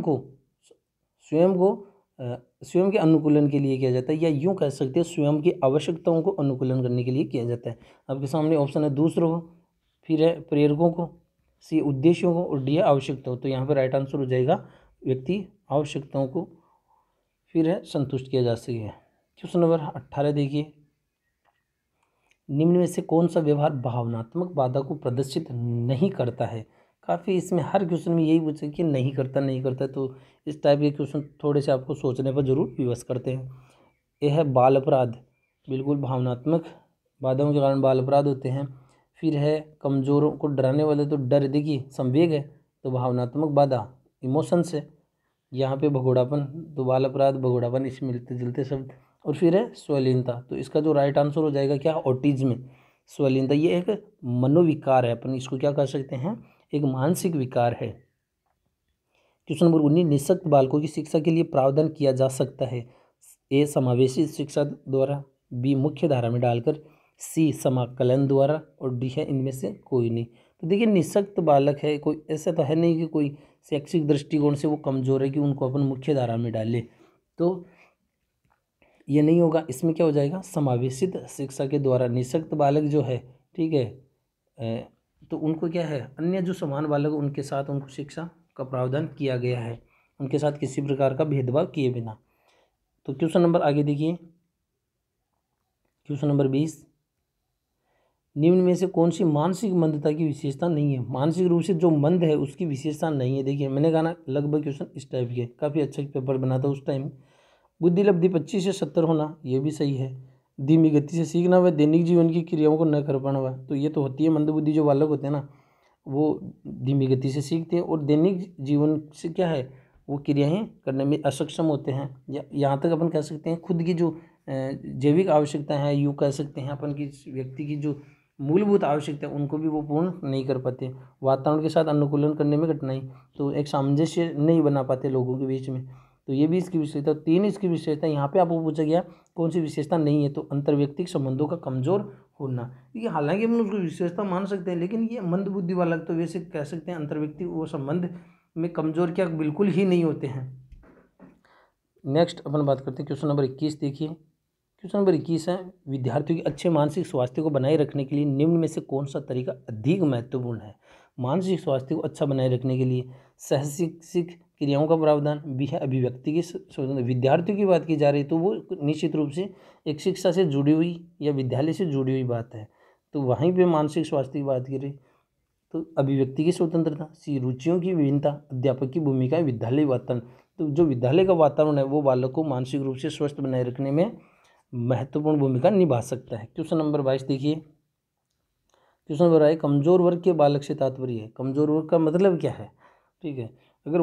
के अनुकूलन के लिए किया जाता है, या यूँ कह सकते हैं स्वयं की आवश्यकताओं को अनुकूलन करने के लिए किया जाता है। आपके सामने ऑप्शन है दूसरों को, फिर है प्रेरकों को, सी उद्देश्यों को, और डी है आवश्यकताओं। तो यहाँ पर राइट आंसर हो जाएगा व्यक्ति आवश्यकताओं को फिर है संतुष्ट किया जा सके। क्वेश्चन नंबर 18 देखिए, निम्न में से कौन सा व्यवहार भावनात्मक बाधा को प्रदर्शित नहीं करता है। काफ़ी इसमें हर क्वेश्चन में यही पूछे कि नहीं करता, तो इस टाइप के क्वेश्चन थोड़े से आपको सोचने पर जरूर विवश करते हैं। यह है बाल अपराध, बिल्कुल भावनात्मक बाधाओं के कारण बाल अपराध होते हैं। फिर है कमज़ोरों को डराने वाले, तो डर देखिए संवेग है, तो भावनात्मक बाधा इमोशंस है। यहाँ पे भगोड़ापन, तो बाल अपराध भगोड़ापन इस मिलते जुलते शब्द। और फिर है स्वलीनता, तो इसका जो राइट आंसर हो जाएगा क्या, ऑटिज्म। स्वलीनता ये एक मनोविकार है, अपन इसको क्या कह सकते हैं, एक मानसिक विकार है। क्वेश्चन नंबर 19, निःशक्त बालकों की शिक्षा के लिए प्रावधान किया जा सकता है। ए समावेशी शिक्षा द्वारा, बी मुख्य धारा में डालकर, सी समाकलन द्वारा, और डी है इनमें से कोई नहीं। तो देखिए निःशक्त बालक है, कोई ऐसा तो है नहीं कि कोई शैक्षिक दृष्टिकोण से वो कमज़ोर है कि उनको अपन मुख्य धारा में डालें, तो ये नहीं होगा। इसमें क्या हो जाएगा, समावेशित शिक्षा के द्वारा। निःशक्त बालक जो है, ठीक है, तो उनको क्या है, अन्य जो समान बालक उनके साथ उनको शिक्षा का प्रावधान किया गया है, उनके साथ किसी प्रकार का भेदभाव किए बिना। तो क्वेश्चन नंबर आगे देखिए, क्वेश्चन नंबर 20, निम्न में से कौन सी मानसिक मंदता की विशेषता नहीं है। मानसिक रूप से जो मंद है उसकी विशेषता नहीं है। देखिए मैंने कहा ना, लगभग क्वेश्चन इस टाइप के, काफ़ी अच्छा पेपर बना था उस टाइम। बुद्धि लब्धि 25 से 70 होना, ये भी सही है। धीमी गति से सीखना व दैनिक जीवन की क्रियाओं को न कर पाना हुआ, तो ये तो होती है मंदबुद्धि जो बालक होते हैं ना, वो धीमी गति से सीखते हैं और दैनिक जीवन से क्या है, वो क्रियाएं करने में असक्षम होते हैं। या यहाँ तक अपन कह सकते हैं खुद की जो जैविक आवश्यकताएं हैं, यूँ कह सकते हैं अपन की व्यक्ति की जो मूलभूत आवश्यकता है उनको भी वो पूर्ण नहीं कर पाते। वातावरण के साथ अनुकूलन करने में कठिनाई, तो एक सामंजस्य नहीं बना पाते लोगों के बीच में, तो ये भी इसकी विशेषता। 3 इसकी विशेषता। यहाँ पे आपको पूछा गया कौन सी विशेषता नहीं है, तो अंतर्व्यक्तिक संबंधों का कमजोर होना। ये हालांकि हम उसको विशेषता मान सकते हैं, लेकिन ये मंदबुद्धि वाला तो वैसे कह सकते हैं अंतर्व्यक्तिक वो संबंध में कमजोर क्या बिल्कुल ही नहीं होते हैं। नेक्स्ट अपन बात करते हैं क्वेश्चन नंबर 21 देखिए। क्वेश्चन नंबर 21 है, विद्यार्थियों के अच्छे मानसिक स्वास्थ्य को बनाए रखने के लिए निम्न में से कौन सा तरीका अधिक महत्वपूर्ण है। मानसिक स्वास्थ्य को अच्छा बनाए रखने के लिए सहशिक्षिक क्रियाओं का प्रावधान, भी है अभिव्यक्ति की स्वतंत्रता। विद्यार्थियों की बात की जा रही तो वो निश्चित रूप से एक शिक्षा से जुड़ी हुई या विद्यालय से जुड़ी हुई बात है, तो वहीं पे मानसिक स्वास्थ्य की बात करें तो अभिव्यक्ति की स्वतंत्रता, सी रुचियों की विभिन्नता, अध्यापक की भूमिका, विद्यालय वातावरण। तो जो विद्यालय का वातावरण है वो बालक को मानसिक रूप से स्वस्थ बनाए रखने में महत्वपूर्ण भूमिका निभा सकता है। क्वेश्चन नंबर 22 देखिए। क्वेश्चन नंबर है, कमजोर वर्ग के बालक से तात्पर्य है। कमजोर वर्ग का मतलब क्या है, ठीक है। अगर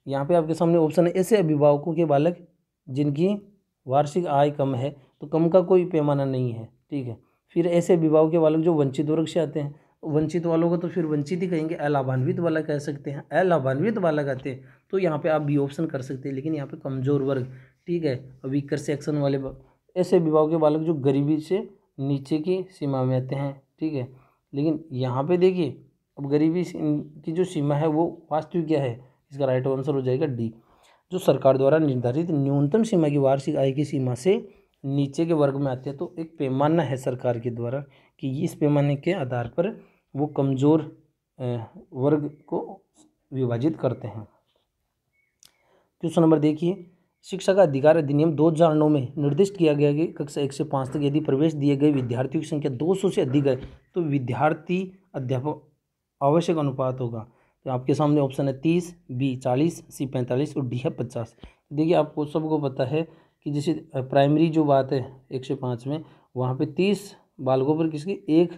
यहाँ पे आपके सामने ऑप्शन है, ऐसे अभिभावकों के बालक जिनकी वार्षिक आय कम है, तो कम का कोई पैमाना नहीं है, ठीक है। फिर ऐसे अभिभावक के बालक जो वंचित वर्ग से आते हैं, वंचित वालों को तो फिर वंचित ही कहेंगे, अलाभान्वित वाला कह सकते हैं, अलाभान्वित वाला कहते हैं, तो यहाँ पे आप बी ऑप्शन कर सकते हैं। लेकिन यहाँ पे कमजोर वर्ग, ठीक है, वीकर सेक्शन वाले ऐसे अभिभावक के बालक जो गरीबी से नीचे की सीमा में आते हैं, ठीक है। लेकिन यहाँ पे देखिए, अब गरीबी की जो सीमा है वो वास्तविक क्या है, इसका राइट आंसर हो जाएगा डी, जो सरकार द्वारा निर्धारित न्यूनतम सीमा की वार्षिक आय की सीमा से नीचे के वर्ग में आते हैं। तो एक पैमाना है सरकार के द्वारा कि इस पैमाने के आधार पर वो कमज़ोर वर्ग को विभाजित करते हैं। क्वेश्चन नंबर देखिए, शिक्षा का अधिकार अधिनियम 2009 में निर्दिष्ट किया गया कि कक्षा 1 से 5 तक यदि प्रवेश दिए गए विद्यार्थियों की संख्या 200 से अधिक है तो विद्यार्थी अध्यापक आवश्यक अनुपात होगा। तो आपके सामने ऑप्शन है 30, बी 40, सी 45 और डी है 50। देखिए आपको सबको पता है कि जैसे प्राइमरी जो बात है 1 से 5 में, वहाँ पे 30 बालकों पर किसके एक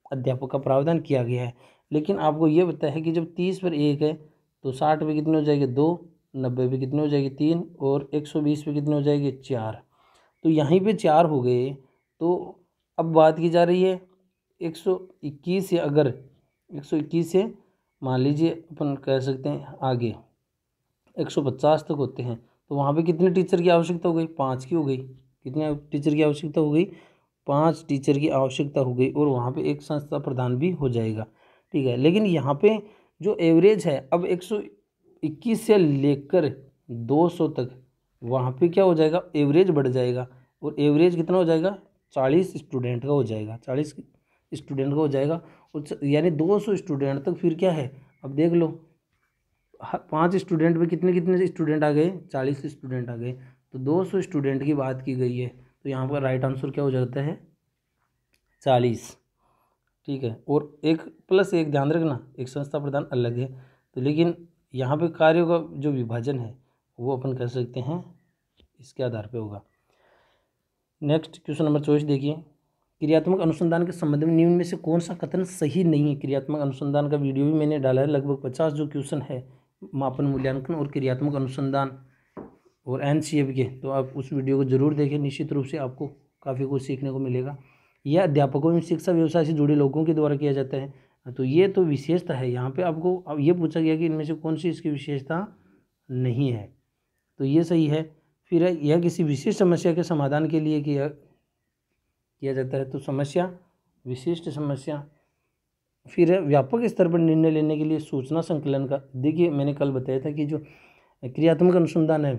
अध्यापक का प्रावधान किया गया है। लेकिन आपको ये पता है कि जब 30 पर 1 है तो 60 पे कितने हो जाएंगे 2, 90 पे कितने हो जाएगी 3 और 120 पे कितने हो जाएंगे 4। तो यहीं पे 4 हो गए। तो अब बात की जा रही है 121 से, अगर 121 से मान लीजिए अपन कह सकते हैं आगे 150 तक होते हैं, तो वहाँ पे कितने टीचर की आवश्यकता हो गई? 5 की हो गई। कितने टीचर की आवश्यकता हो गई? 5 टीचर की आवश्यकता हो गई, और वहाँ पे एक संस्था प्रधान भी हो जाएगा, ठीक है। लेकिन यहाँ पे जो एवरेज है, अब 121 से लेकर 200 तक, वहाँ पे क्या हो जाएगा? एवरेज बढ़ जाएगा, और एवरेज कितना हो जाएगा? 40 स्टूडेंट का हो जाएगा, 40 स्टूडेंट का हो जाएगा। और यानी 200 स्टूडेंट तक फिर क्या है, अब देख लो 5 स्टूडेंट में कितने कितने स्टूडेंट आ गए? 40 स्टूडेंट आ गए। तो 200 स्टूडेंट की बात की गई है, तो यहाँ पर राइट आंसर क्या हो जाता है? 40, ठीक है। और एक प्लस एक ध्यान रखना, एक संस्था प्रधान अलग है, तो लेकिन यहाँ पे कार्यों का जो विभाजन है वो अपन कह सकते हैं इसके आधार पे होगा। नेक्स्ट क्वेश्चन नंबर 24 देखिए, क्रियात्मक अनुसंधान के संबंध में निम्न में से कौन सा कथन सही नहीं है? क्रियात्मक अनुसंधान का वीडियो भी मैंने डाला है, लगभग 50 जो क्वेश्चन है मापन मूल्यांकन और क्रियात्मक अनुसंधान और एनसीएफ के, तो आप उस वीडियो को जरूर देखें, निश्चित रूप से आपको काफ़ी कुछ सीखने को मिलेगा। यह अध्यापकों एवं शिक्षा व्यवसाय से जुड़े लोगों के द्वारा किया जाता है, तो ये तो विशेषता है। यहाँ पे आपको अब ये पूछा गया कि इनमें से कौन सी इसकी विशेषता नहीं है, तो ये सही है। फिर यह किसी विशेष समस्या के समाधान के लिए किया जाता है, तो समस्या, विशिष्ट समस्या। फिर व्यापक स्तर पर निर्णय लेने के लिए सूचना संकलन का, देखिए मैंने कल बताया था कि जो क्रियात्मक अनुसंधान है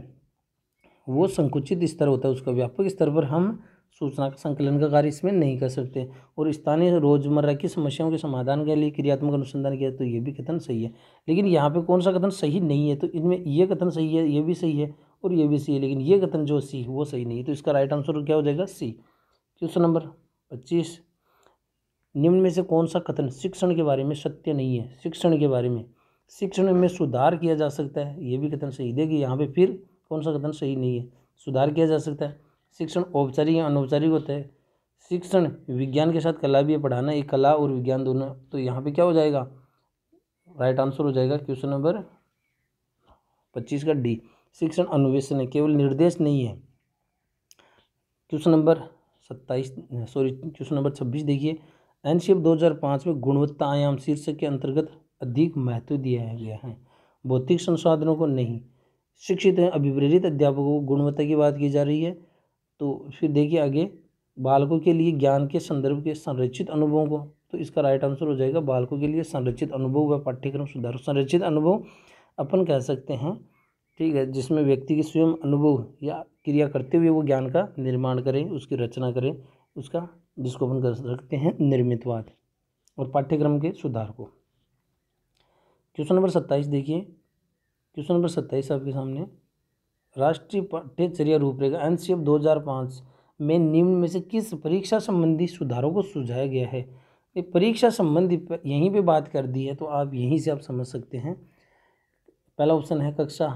वो संकुचित स्तर होता है उसका, व्यापक स्तर पर हम सूचना का संकलन का कार्य इसमें नहीं कर सकते। और स्थानीय रोजमर्रा की समस्याओं के समाधान के लिए क्रियात्मक अनुसंधान किया, तो ये भी कथन सही है। लेकिन यहाँ पे कौन सा कथन सही नहीं है? तो इनमें ये कथन सही है, ये भी सही है और ये भी सही है, लेकिन ये कथन जो सी वो सही नहीं है, तो इसका राइट आंसर क्या हो जाएगा? सी। क्वेश्चन नंबर 25, निम्न में से कौन सा कथन शिक्षण के बारे में सत्य नहीं है? शिक्षण के बारे में, शिक्षण में सुधार किया जा सकता है, ये भी कथन सही। देखिए यहाँ पे फिर कौन सा कथन सही नहीं है? सुधार किया जा सकता है। शिक्षण औपचारिक या अनौपचारिक होता है। शिक्षण विज्ञान के साथ कला भी है, पढ़ाना एक कला और विज्ञान दोनों, तो यहाँ पे क्या हो जाएगा? राइट आंसर हो जाएगा क्वेश्चन नंबर 25 का डी। शिक्षण अन्वेषण है, केवल निर्देश नहीं है। क्वेश्चन नंबर 26 देखिए, एनसीएफ 2005 में गुणवत्ता आयाम शीर्षक के अंतर्गत अधिक महत्व दिया गया है, भौतिक संसाधनों को नहीं। शिक्षित हैं अभिप्रेरित अध्यापकों को गुणवत्ता की बात की जा रही है, तो फिर देखिए आगे बालकों के लिए ज्ञान के संदर्भ के संरचित अनुभवों को, तो इसका राइट आंसर हो जाएगा बालकों के लिए संरचित अनुभव व पाठ्यक्रम सुधार। संरचित अनुभव अपन कह सकते हैं, ठीक है, जिसमें व्यक्ति के स्वयं अनुभव या क्रिया करते हुए वो ज्ञान का निर्माण करें, उसकी रचना करें, उसका, जिसको अपन कर सकते हैं निर्मितवाद, और पाठ्यक्रम के सुधार को। क्वेश्चन नंबर 27 देखिए, क्वेश्चन नंबर 27 आपके सामने, राष्ट्रीय पाठ्यचर्या रूपरेखा एनसीएफ 2005 में निम्न में से किस परीक्षा संबंधी सुधारों को सुझाया गया है? ये परीक्षा संबंधी यहीं पे बात कर दी है, तो आप यहीं से आप समझ सकते हैं। पहला ऑप्शन है कक्षा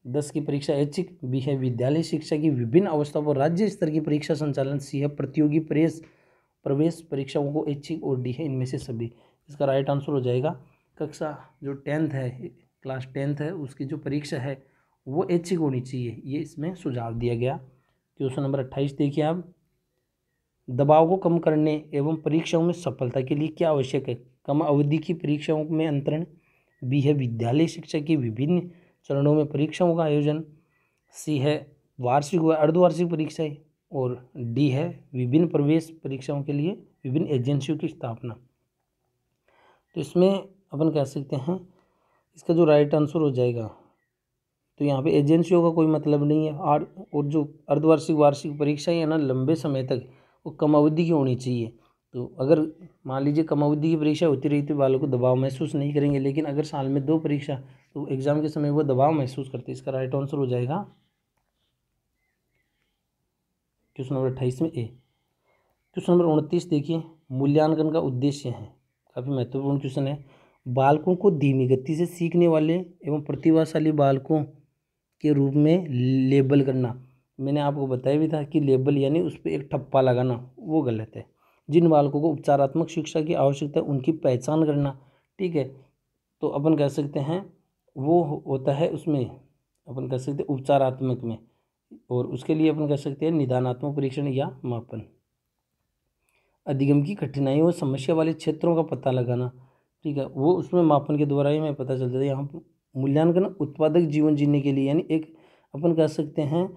10 की परीक्षा ऐच्छिक, बी है विद्यालय शिक्षा की विभिन्न अवस्थाओं पर राज्य स्तर की परीक्षा संचालन, सी है प्रतियोगी प्रवेश परीक्षाओं को ऐच्छिक, और डी है इनमें से सभी। इसका राइट आंसर हो जाएगा कक्षा जो 10th है, क्लास 10th है, उसकी जो परीक्षा है वो ऐच्छिक होनी चाहिए, ये इसमें सुझाव दिया गया। क्वेश्चन नंबर 28 देखिए आप, दबाव को कम करने एवं परीक्षाओं में सफलता के लिए क्या आवश्यक है? कम अवधि की परीक्षाओं में अंतरण, बी है विद्यालय शिक्षा की विभिन्न चरणों में परीक्षाओं का आयोजन, सी है वार्षिक व अर्धवार्षिक परीक्षाएं, और डी है विभिन्न प्रवेश परीक्षाओं के लिए विभिन्न एजेंसियों की स्थापना। तो इसमें अपन कह सकते हैं इसका जो राइट आंसर हो जाएगा, तो यहाँ पे एजेंसियों का कोई मतलब नहीं है, और जो अर्धवार्षिक वार्षिक परीक्षाएं है ना, लंबे समय तक वो कम अवधि की होनी चाहिए। तो अगर मान लीजिए कम अवधि की परीक्षा होती रही तो बालों को दबाव महसूस नहीं करेंगे, लेकिन अगर साल में 2 परीक्षा, तो एग्जाम के समय वो दबाव महसूस करते हैं। इसका राइट आंसर हो जाएगा क्वेश्चन नंबर 28 में ए। क्वेश्चन नंबर 29 देखिए, मूल्यांकन का उद्देश्य है, काफ़ी महत्वपूर्ण क्वेश्चन है। बालकों को धीमी गति से सीखने वाले एवं प्रतिभाशाली बालकों के रूप में लेबल करना। मैंने आपको बताया भी था कि लेबल यानी उस पर एक ठप्पा लगाना, वो गलत है। जिन बालकों को उपचारात्मक शिक्षा की आवश्यकता है उनकी पहचान करना, ठीक है, तो अपन कह सकते हैं वो होता है उसमें, अपन कह सकते हैं उपचारात्मक में, और उसके लिए अपन कह सकते हैं निदानात्मक परीक्षण या मापन। अधिगम की कठिनाइयों और समस्या वाले क्षेत्रों का पता लगाना, ठीक है, वो उसमें मापन के द्वारा ही हमें पता चलता है। यहाँ मूल्यांकन उत्पादक जीवन जीने के लिए, यानी एक अपन कह सकते हैं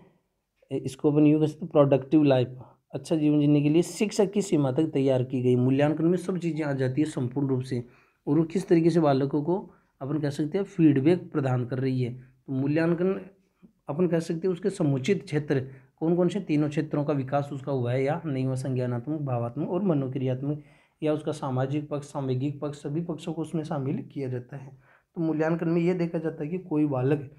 इसको अपन यूँ कह सकते हैं प्रोडक्टिव लाइफ, अच्छा जीवन जीने के लिए शिक्षक की सीमा तक तैयार की गई। मूल्यांकन में सब चीज़ें आ जाती है संपूर्ण रूप से, और वो किस तरीके से बालकों को अपन कह सकते हैं फीडबैक प्रदान कर रही है। तो मूल्यांकन अपन कह सकते हैं उसके समुचित क्षेत्र कौन कौन से तीनों क्षेत्रों का विकास उसका हुआ है या नहीं हुआ, संज्ञानात्मक, भावात्मक और मनोक्रियात्मक, या उसका सामाजिक पक्ष, सामूहिक पक्ष, सभी पक्षों को उसमें शामिल किया जाता है। तो मूल्यांकन में ये देखा जाता है कि कोई बालक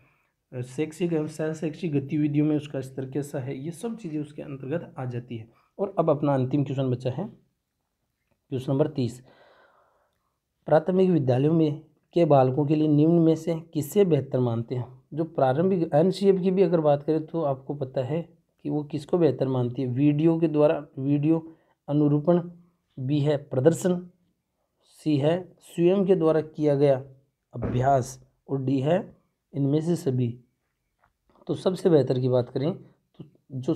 शैक्षिक एवं सह शैक्षिक गतिविधियों में उसका स्तर कैसा है, ये सब चीज़ें उसके अंतर्गत आ जाती है। और अब अपना अंतिम क्वेश्चन बचा है क्वेश्चन नंबर 30। प्राथमिक विद्यालयों में के बालकों के लिए निम्न में से किससे बेहतर मानते हैं? जो प्रारंभिक एनसीएफ की भी अगर बात करें तो आपको पता है कि वो किसको बेहतर मानती है। वीडियो के द्वारा वीडियो अनुरूपण, बी है प्रदर्शन, सी है स्वयं के द्वारा किया गया अभ्यास, और डी है इनमें से सभी। तो सबसे बेहतर की बात करें तो जो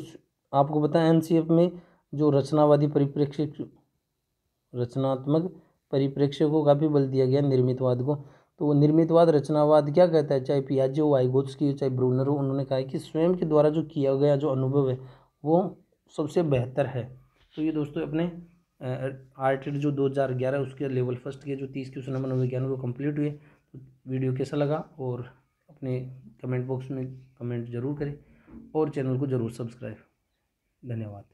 आपको पता है एनसीएफ में जो रचनावादी परिप्रेक्ष्य, रचनात्मक परिप्रेक्ष्य को काफ़ी बल दिया गया, निर्मितवाद को। तो वो निर्मितवाद रचनावाद क्या कहता है, चाहे पियाजे हो, वाइगोत्स्की हो, चाहे ब्रूनर हो, उन्होंने कहा है कि स्वयं के द्वारा जो किया गया जो अनुभव है वो सबसे बेहतर है। तो ये दोस्तों अपने आर्टेड जो 2011 उसके लेवल फर्स्ट के जो 30 क्वेश्चन मनोविज्ञान वो कंप्लीट हुए। तो वीडियो कैसा लगा और अपने कमेंट बॉक्स में कमेंट जरूर करें और चैनल को जरूर सब्सक्राइब। धन्यवाद।